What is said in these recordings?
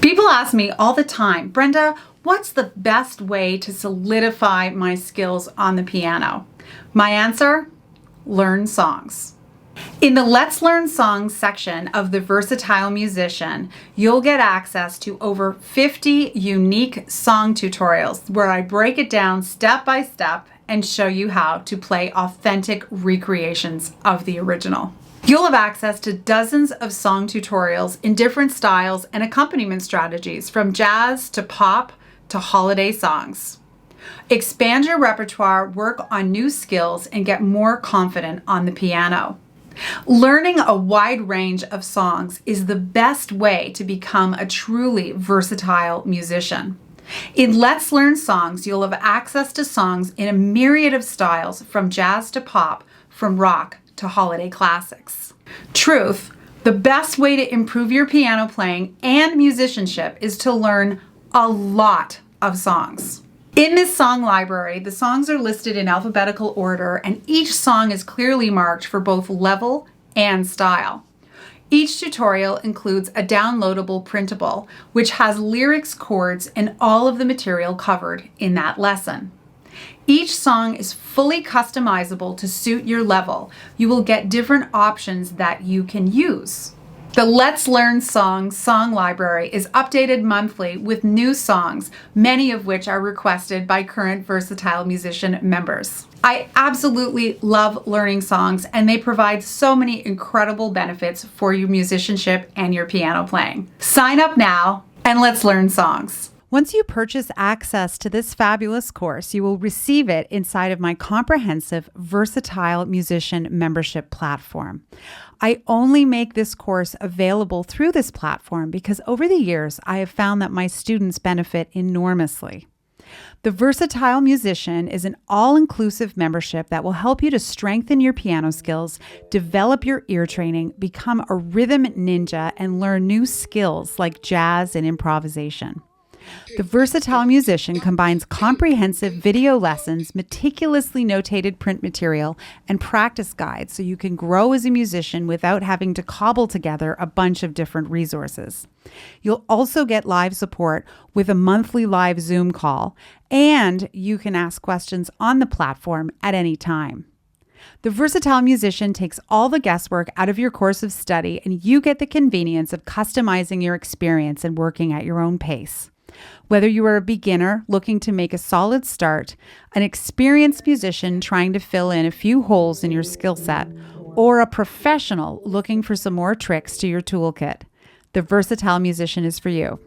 People ask me all the time, Brenda, what's the best way to solidify my skills on the piano? My answer, learn songs. In the Let's Learn Songs section of the Versatile Musician, you'll get access to over 50 unique song tutorials where I break it down step by step and show you how to play authentic recreations of the original. You'll have access to dozens of song tutorials in different styles and accompaniment strategies, from jazz to pop to holiday songs. Expand your repertoire, work on new skills, and get more confident on the piano. Learning a wide range of songs is the best way to become a truly versatile musician. In Let's Learn Songs, you'll have access to songs in a myriad of styles, from jazz to pop, from rock to holiday classics. Truth, the best way to improve your piano playing and musicianship is to learn a lot of songs. In this song library, the songs are listed in alphabetical order, and each song is clearly marked for both level and style. Each tutorial includes a downloadable printable, which has lyrics, chords, and all of the material covered in that lesson. Each song is fully customizable to suit your level. You will get different options that you can use. The Let's Learn Songs song library is updated monthly with new songs, many of which are requested by current Versatile Musician members. I absolutely love learning songs, and they provide so many incredible benefits for your musicianship and your piano playing. Sign up now and let's learn songs. Once you purchase access to this fabulous course, you will receive it inside of my comprehensive Versatile Musician membership platform. I only make this course available through this platform because over the years, I have found that my students benefit enormously. The Versatile Musician is an all-inclusive membership that will help you to strengthen your piano skills, develop your ear training, become a rhythm ninja, and learn new skills like jazz and improvisation. The Versatile Musician combines comprehensive video lessons, meticulously notated print material, and practice guides so you can grow as a musician without having to cobble together a bunch of different resources. You'll also get live support with a monthly live Zoom call, and you can ask questions on the platform at any time. The Versatile Musician takes all the guesswork out of your course of study, and you get the convenience of customizing your experience and working at your own pace. Whether you are a beginner looking to make a solid start, an experienced musician trying to fill in a few holes in your skill set, or a professional looking for some more tricks to your toolkit, the Versatile Musician is for you.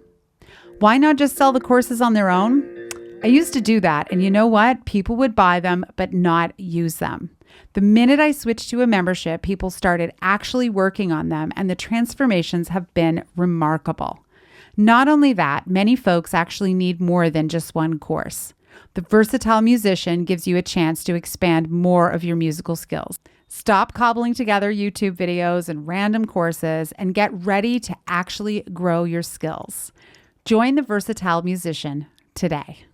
Why not just sell the courses on their own? I used to do that, and you know what? People would buy them, but not use them. The minute I switched to a membership, people started actually working on them, and the transformations have been remarkable. Not only that, many folks actually need more than just one course. The Versatile Musician gives you a chance to expand more of your musical skills. Stop cobbling together YouTube videos and random courses and get ready to actually grow your skills. Join the Versatile Musician today.